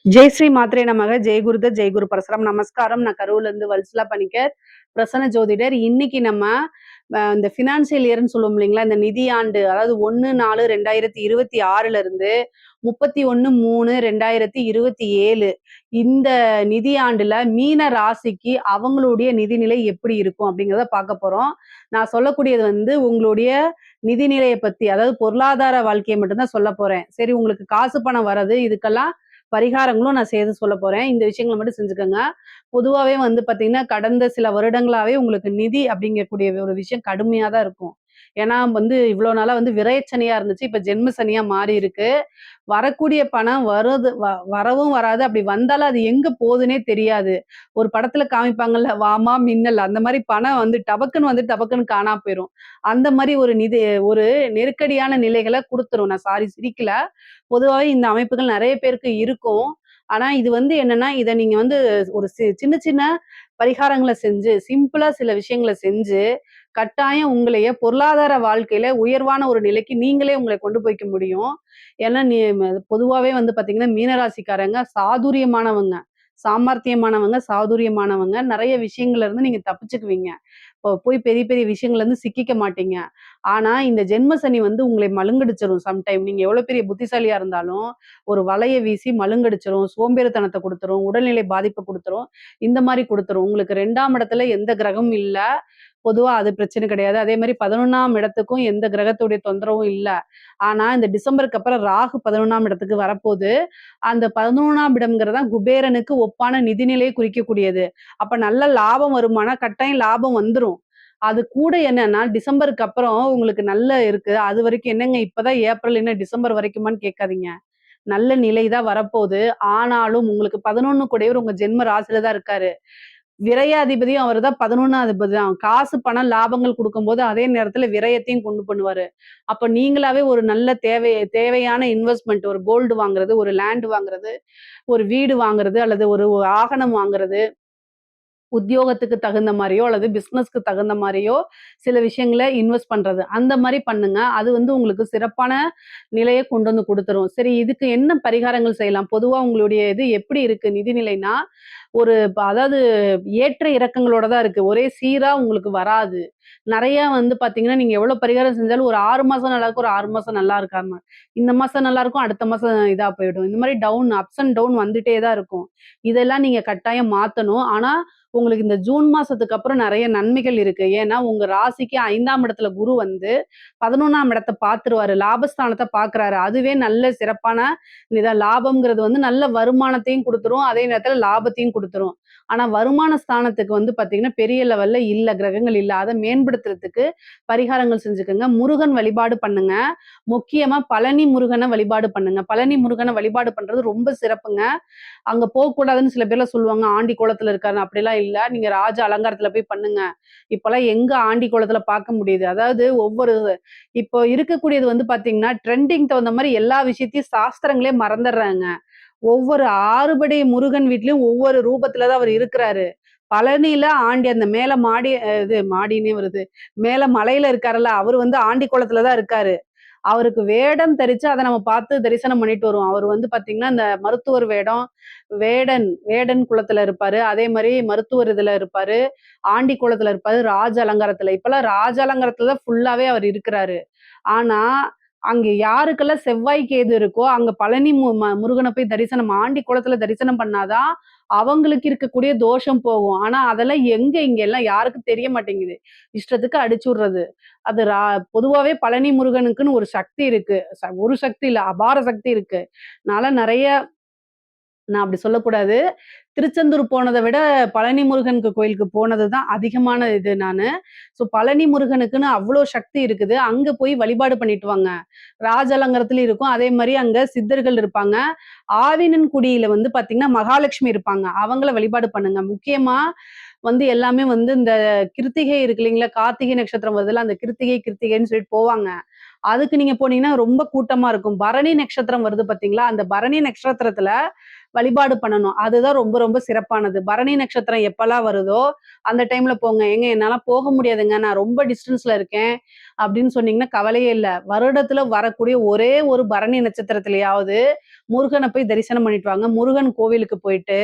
జై శ్రీ మాత్రే நமக ஜெய் குருத ஜெய் குரு பரசுராம் நமஸ்காரம். நான் கரூர்ல இருந்து வல்சலா பணிக்கர் பிரசன்ன ஜோதிடர். இன்னைக்கு நம்ம இந்த ஃபினான்சியல் இயர்னு சொல்லுவோம் இல்லைங்களா, இந்த நிதியாண்டு, அதாவது 1/4/2026 இருந்து 31/3/2027 இந்த நிதியாண்டுல மீன ராசிக்கு அவங்களுடைய நிதிநிலை எப்படி இருக்கும் அப்படிங்கிறத பார்க்க போறோம். நான் சொல்லக்கூடியது உங்களுடைய நிதிநிலையை பத்தி, அதாவது பொருளாதார வாழ்க்கையை மட்டும்தான் சொல்ல போறேன். சரி, உங்களுக்கு காசு பணம் வர்றது, இதுக்கெல்லாம் பரிகாரங்களும் நான் செய்து சொல்ல போறேன். இந்த விஷயங்களை மட்டும் செஞ்சுக்கோங்க. பொதுவாவே பாத்தீங்கன்னா, கடந்த சில வருடங்களாவே உங்களுக்கு நிதி அப்படிங்கக்கூடிய ஒரு விஷயம் கடுமையா தான் இருக்கும். ஏன்னா இவ்வளவு நாளா விரயச்சனியா இருந்துச்சு. இப்ப ஜென்ம சனியா மாறி இருக்கு. வரக்கூடிய பணம் வரவும் வராது. அப்படி வந்தாலும் அது எங்க போகுதுன்னே தெரியாது. ஒரு படத்துல காமிப்பாங்கல்ல, வாமா மின்னல், அந்த மாதிரி பணம் டபக்குன்னு டபக்குன்னு காணாம போயிரும். அந்த மாதிரி ஒரு நெருக்கடியான நிலைகளை கொடுத்துரும். நான் சாரி சிரிக்கல. பொதுவாவே இந்த அமைப்புகள் நிறைய பேருக்கு இருக்கும். ஆனா இது என்னன்னா, இத நீங்க ஒரு சின்ன சின்ன பரிகாரங்கள செஞ்சு, சிம்பிளா சில விஷயங்கள செஞ்சு, கட்டாயம் உங்களைய பொருளாதார வாழ்க்கையில உயர்வான ஒரு நிலைக்கு நீங்களே உங்களை கொண்டு போய்க்க முடியும். ஏன்னா பொதுவாவே பாத்தீங்கன்னா, மீனராசிக்காரங்க சாதுரியமானவங்க. சாமர்த்தியமானவங்க, சாதுரியமானவங்க. நெறைய விஷயங்கள்ல இருந்து நீங்க தப்பிச்சுக்குவீங்க. போய் பெரிய பெரிய விஷயங்கள்ல இருந்து சிக்கிக்க மாட்டீங்க. ஆனா இந்த ஜென்ம சனி உங்களை மழுங்கடிச்சிரும் சம்டைம். நீங்க எவ்வளவு பெரிய புத்திசாலியா இருந்தாலும், ஒரு வலைய வீசி மழுங்கடிச்சிரும். சோம்பேறித்தனத்த குடுத்துரும். உடல்நிலை பாதிப்ப குடுத்துரும். இந்த மாரி குடுத்துரும். உங்களுக்கு 2ஆம் இடத்துல எந்த கிரகமும் இல்ல. பொதுவா அது பிரச்சனை கிடையாது. அதே மாரி 11ஆம் இடத்துக்கும் எந்த கிரகத்துடைய தொந்தரவும் இல்ல. ஆனா இந்த டிசம்பருக்கு அப்புறம் ராகு 11ஆம் இடத்துக்கு வரப்போது. அந்த 11ஆம் இடம்ங்கிறது தான் குபேரனுக்கு ஒப்பான நிதிநிலையை குறிக்கக்கூடியது. அப்ப நல்ல லாபம் வருமானா, கட்டாயம் லாபம் வந்துரும். அது கூட என்னன்னா, டிசம்பருக்கு அப்புறம் உங்களுக்கு நல்ல இருக்கு. அது வரைக்கும் என்னங்க இப்பதான் ஏப்ரல், என்ன டிசம்பர் வரைக்குமான்னு கேட்காதீங்க. நல்ல நிலை தான் வரப்போது. ஆனாலும் உங்களுக்கு 11 கூடையவர் உங்க ஜென்ம ராசியில தான் இருக்காரு. விரயாதிபதியும் அவரு தான், 11ஆம் அதிபதி தான். காசு, பணம், லாபங்கள் குடுக்கும்போது, அதே நேரத்துல விரயத்தையும் கொண்டு பண்ணுவாரு. அப்ப நீங்களாவே ஒரு நல்ல தேவையான இன்வெஸ்ட்மென்ட், ஒரு கோல்டு வாங்குறது, ஒரு லேண்ட் வாங்குறது, ஒரு வீடு வாங்குறது, அல்லது ஒரு வாகனம் வாங்குறது, உத்தியோகத்துக்கு தகுந்த மாரியோ, அல்லது பிசினஸ்க்கு தகுந்த மாரியோ, சில விஷயங்கள இன்வெஸ்ட் பண்றது. அந்த மாரி பண்ணுங்க. அது உங்களுக்கு சிறப்பான நிலைய கொண்டு குடுத்துரும். சரி, இதுக்கு என்ன பரிகாரங்கள் செய்யலாம்? பொதுவா உங்களுடைய இது எப்படி இருக்கு நிதிநிலைனா, அதாவது ஏற்ற இறக்கங்களோட தான் இருக்கு. ஒரே சீரா உங்களுக்கு வராது. நெறைய பாத்தீங்கன்னா, நீங்க எவ்வளவு பரிகாரம் செஞ்சாலும் ஒரு 6 மாசம் நல்லா இருக்கும், ஒரு 6 மாசம் நல்லா இருக்காம. இந்த மாசம் நல்லா இருக்கும், அடுத்த மாசம் இதா போயிடும். இந்த மாரி அப்ஸ் அண்ட் டவுன் வந்துட்டே தான் இருக்கும். இதெல்லாம் நீங்க கட்டாயம் மாத்தணும். ஆனா, உங்களுக்கு இந்த ஜூன் மாசத்துக்கு அப்புறம் நெறைய நன்மைகள் இருக்கு. ஏன்னா, உங்க ராசிக்கு 5ஆம் இடத்துல குரு 11ஆம் இடத்த பார்த்துருவாரு. லாபஸ்தானத்த பார்க்குறாரு. அதுவே நல்ல சிறப்பான லாபம்ங்கிறது நல்ல வருமானத்தையும் குடுத்துரும். அதே நேரத்துல லாபத்தையும் குடுத்துரும். ஆனா வருமான ஸ்தானத்துக்கு பார்த்தீங்கன்னா, பெரிய லெவல்ல இல்ல, கிரகங்கள் இல்ல. அத மேம்படுத்துறதுக்கு பரிகாரங்கள் செஞ்சுக்கங்க. முருகன் வழிபாடு பண்ணுங்க. முக்கியமா பழனி முருகன வழிபாடு பண்ணுங்க. பழனி முருகன வழிபாடு பண்றது ரொம்ப சிறப்புங்க. அங்க போகக்கூடாதுன்னு சில பேர்லாம் சொல்லுவாங்க. ஆண்டி கோலத்துல இருக்காருன்னு. அப்படிலாம் இல்ல. நீங்க ராஜ அலங்காரத்துல போய் பண்ணுங்க. இப்பலாம் எங்க ஆண்டி கோலத்துல பார்க்க முடியுது. அதாவது இப்போ இருக்கக்கூடியது பார்த்தீங்கன்னா, ட்ரெண்டிங் தகுந்த மாரி எல்லா விஷயத்தையும் சாஸ்திரங்களே மறந்துடுறாங்க. ஒவ்வொரு 6படை முருகன் வீட்லயும் ஒவ்வொரு ரூபத்துல தான் அவர் இருக்கிறாரு. பழனியில ஆண்டி அந்த மேல மாடி இது மாடின்னே வருது. மேல மலையில இருக்காருல்ல, அவரு ஆண்டி கோலத்துல தான் இருக்காரு. அவருக்கு வேடம் தரிச்சு அத நம்ம பார்த்து தரிசனம் பண்ணிட்டு வருவோம். அவர் பார்த்தீங்கன்னா, இந்த மருத்துவர் வேடம், வேடன் குலத்துல இருப்பாரு. அதே மாரி மருத்துவர் இதுல இருப்பாரு. ஆண்டி குலத்துல இருப்பாரு. ராஜ அலங்காரத்துல. இப்பலாம் ராஜ அலங்காரத்துல தான் ஃபுல்லாவே அவர் இருக்கிறாரு. ஆனா, அங்க யாருக்கெல்லாம் செவ்வாய் கேது இருக்கோ, அங்க பழனி முருகன போய் ஆண்டி குளத்துல தரிசனம் பண்ணாதான், அவங்களுக்கு இருக்கக்கூடிய தோஷம் போகும். ஆனா அதெல்லாம் இங்க எல்லாம் யாருக்கும் தெரிய மாட்டேங்குது. இஷ்டத்துக்கு அடிச்சு விடுறது. அது பொதுவாவே பழனி முருகனுக்குன்னு ஒரு சக்தி இருக்கு. ஒரு சக்தி இல்ல, அபார சக்தி இருக்கு. நான் நெறைய நான் அப்படி சொல்லக்கூடாது. திருச்செந்தூர் போனத விட பழனி முருகனுக்கு கோயிலுக்கு போனது தான் அதிகமான இது நானு. பழனி முருகனுக்குன்னு அவ்ளோ சக்தி இருக்குது. அங்க போய் வழிபாடு பண்ணிட்டு வாங்க. ராஜலங்கரத்திலயும் இருக்கும். அதே மாரி அங்க சித்தர்கள் இருப்பாங்க. ஆவினன்குடியில பார்த்தீங்கன்னா, மகாலட்சுமி இருப்பாங்க. அவங்கள வழிபாடு பண்ணுங்க. முக்கியமா எல்லாமே இந்த கிருத்திகை இருக்கு இல்லைங்களா? கார்த்திகை நட்சத்திரம் வருதுல்ல, அந்த கிருத்திகைன்னு சொல்லிட்டு போவாங்க. அதுக்கு நீங்க போனீங்கன்னா ரொம்ப கூட்டமா இருக்கும். பரணி நட்சத்திரம் வருது பார்த்தீங்களா? அந்த பரணி நட்சத்திரத்துல வழிபாடு பண்ணணும். அதுதான் ரொம்ப ரொம்ப சிறப்பானது. பரணி நட்சத்திரம் எப்பலாம் வருதோ, அந்த டைம்ல போங்க. "ஏங்க என்னால போக முடியாதுங்க. நான் ரொம்ப டிஸ்டன்ஸ்ல இருக்கேன்." அப்படின்னு சொன்னீங்கன்னா கவலையே இல்ல. வருடத்துல வரக்கூடிய ஒரே ஒரு பரணி நட்சத்திரத்திலயாவது முருகன போய் தரிசனம் பண்ணிட்டு வாங்க. முருகன் கோவிலுக்கு போயிட்டு,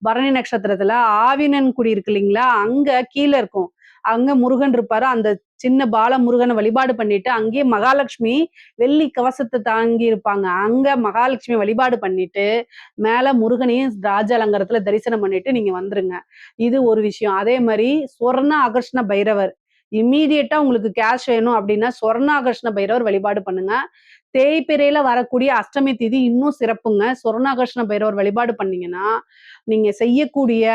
பரணி நட்சத்திரத்துல ஆவினன்குடி இருக்கு இல்லீங்களா? அங்க கீழ இருக்கும். அங்க முருகன் இருப்பாரு. அந்த சின்ன பால முருகன வழிபாடு பண்ணிட்டு, அங்கேயே மகாலட்சுமி வெள்ளி கவசத்த தாங்கி இருப்பாங்க. அங்க மகாலட்சுமி வழிபாடு பண்ணிட்டு, மேல முருகனையும் ராஜ அலங்காரத்துல தரிசனம் பண்ணிட்டு நீங்க வந்துருங்க. இது ஒரு விஷயம். அதே மாரி சொர்ண ஆகர்ஷ்ண பைரவர். இம்மீடியட்டா உங்களுக்கு கேஷ் வேணும் அப்டின்னா, சொர்ணாகர்ஷ்ண பைரவர் வழிபாடு பண்ணுங்க. தேய்பிறையில வரக்கூடிய அஷ்டமி திதி இன்னும் சிறப்புங்க. சொர்ணாகர்ஷ்ண பைரவர் வழிபாடு பண்ணீங்கன்னா, நீங்க செய்யக்கூடிய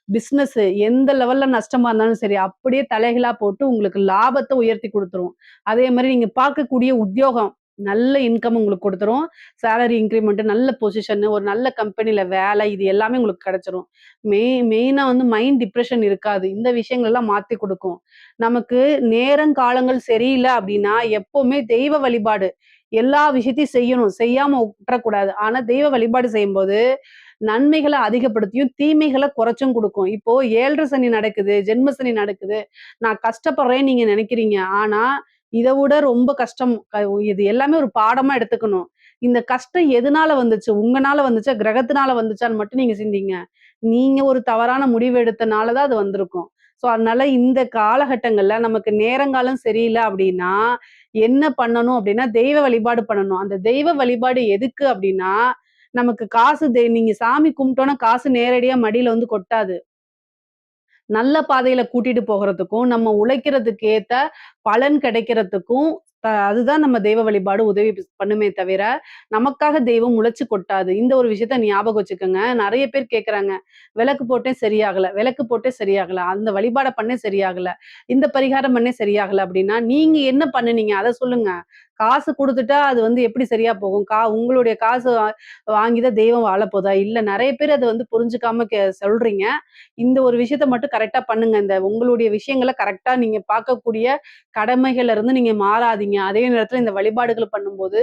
பிசினஸ் எந்த லெவல்ல நஷ்டமா இருந்தாலும் சரி, அப்படியே தலைகீழா போட்டு உங்களுக்கு லாபத்த உயர்த்தி குடுத்துரும். அதே மாரி நீங்க பார்க்கக்கூடிய உத்தியோகம், நல்ல இன்கம் உங்களுக்கு குடுத்துரும். சேலரி இன்கிரிமெண்ட், நல்ல பொசிஷன், ஒரு நல்ல கம்பெனில வேலை, இது எல்லாமே உங்களுக்கு கிடைச்சிரும். மெயினா வந்து மைண்ட் டிப்ரஷன் இருக்காது. இந்த விஷயங்கள் எல்லாம் மாத்தி குடுக்கும். நமக்கு நேரம், காலங்கள் சரியில்ல அப்படின்னா, எப்பவுமே தெய்வ வழிபாடு எல்லா விஷயத்தையும் செய்யணும். செய்யாம உட்றக்கூடாது. ஆனா தெய்வ வழிபாடு செய்யும்போது, நன்மைகள அதிகப்படுத்தியும், தீமைகள குறைச்சும் குடுக்கும். இப்போ 7 சனி நடக்குது, ஜென்ம சனி நடக்குது. நான் கஷ்டப்படுறேன்னு நீங்க நெனைக்கிறீங்க. ஆனா, இத விட ரொம்ப கஷ்டம் இது எல்லாமே ஒரு பாடமா எடுத்துக்கணும். இந்த கஷ்டம் எதுனால வந்துச்சு? உங்கனால வந்துச்சா? கிரகத்தினால வந்துச்சான்னு மட்டும் நீங்க சிந்திங்க. நீங்க ஒரு தவறான முடிவு எடுத்தனால தான் அது வந்திருக்கும். அதனால இந்த காலகட்டங்கள்ல நமக்கு நேரங்காலம் சரியில்ல அப்டின்னா, என்ன பண்ணணும் அப்டின்னா, தெய்வ வழிபாடு பண்ணணும். அந்த தெய்வ வழிபாடு எதுக்கு அப்டின்னா, நமக்கு காசு நீங்க சாமி கும்பிட்டோம்னா காசு நேரடியா மடியில வந்து கொட்டாது. நல்ல பாதையில கூட்டிட்டு போகறதுக்கும், நம்ம உழைக்கிறதுக்கு ஏத்த பலன் கிடைக்கிறதுக்கும், அதுதான் நம்ம தெய்வ வழிபாடு உதவி பண்ணுமே தவிர, நமக்காக தெய்வம் முளைச்சு கொட்டாது. இந்த ஒரு விஷயத்த ஞாபகம் வச்சுக்கங்க. நெறைய பேர் கேட்கறாங்க. விளக்கு போட்டேன் சரியாகல, விளக்கு போட்டேன் சரியாகல, அந்த வழிபாட பண்ணேன் சரியாகல, இந்த பரிகாரம் பண்ணேன் சரியாகல அப்டின்னா, நீங்க என்ன பண்ணுனீங்க? அத சொல்லுங்க. காசு குடுத்துட்டா அது வந்து எப்படி சரியா போகும்? உங்களுடைய காசு வாங்கி தான் தெய்வம் வாழப்போதா? இல்ல நெறைய பேர் அத வந்து புரிஞ்சுக்காம சொல்றீங்க. இந்த ஒரு விஷயத்த மட்டும் கரெக்ட்டா பண்ணுங்க. இந்த உங்களுடைய விஷயங்கள கரெக்ட்டா நீங்க பார்க்கக்கூடிய கடமைகள்ல இருந்து நீங்க மாறாதீங்க. அதே நேரத்துல இந்த வழிபாடுகள் பண்ணும்போது,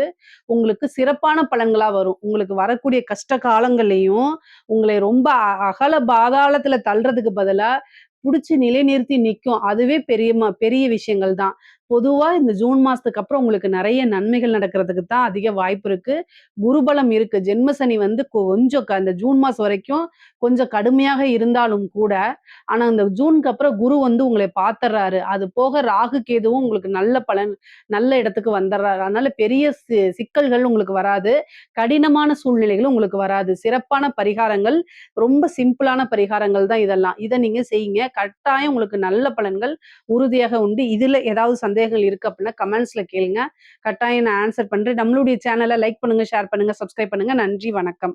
உங்களுக்கு சிறப்பான பலன்களா வரும். உங்களுக்கு வரக்கூடிய கஷ்ட காலங்கள்லயும், உங்களை ரொம்ப அகல பாதாளத்துல தள்றதுக்கு பதிலா, புடிச்சு நிலைநிறுத்தி நிக்கும். அதுவே பெரிய விஷயங்கள் தான். பொதுவா இந்த ஜூன் மாசத்துக்கு அப்புறம் உங்களுக்கு நெறைய நன்மைகள் நடக்கிறதுக்கு தான் அதிக வாய்ப்பு இருக்கு. குருபலம் இருக்கு. ஜென்ம சனி வந்து கொஞ்சம் இந்த ஜூன் மாசம் வரைக்கும் கொஞ்சம் கடுமையாக இருந்தாலும் கூட, ஆனா இந்த ஜூனுக்கு அப்புறம் குரு வந்து உங்கள பாத்துர்றாரு. அது போக ராகு, கேதுவும் உங்களுக்கு நல்ல பலன் நல்ல இடத்துக்கு வந்துர்றாரு. அதனால பெரிய சிக்கல்கள் உங்களுக்கு வராது. கடினமான சூழ்நிலைகளும் உங்களுக்கு வராது. சிறப்பான பரிகாரங்கள், ரொம்ப சிம்பிளான பரிகாரங்கள் தான் இதெல்லாம். இத நீங்க செய்யுங்க. கட்டாயம் உங்களுக்கு நல்ல பலன்கள் உறுதியாக உண்டு. இதுல ஏதாவது சந்தேகங்கள் இருக்கு அப்படின்னா கமெண்ட்ஸ்ல கேளுங்க. கட்டாயம் நான் ஆன்சர் பண்றேன். நம்மளுடைய சேனல லைக் பண்ணுங்க, ஷேர் பண்ணுங்க, சப்ஸ்கிரைப் பண்ணுங்க. நன்றி, வணக்கம்.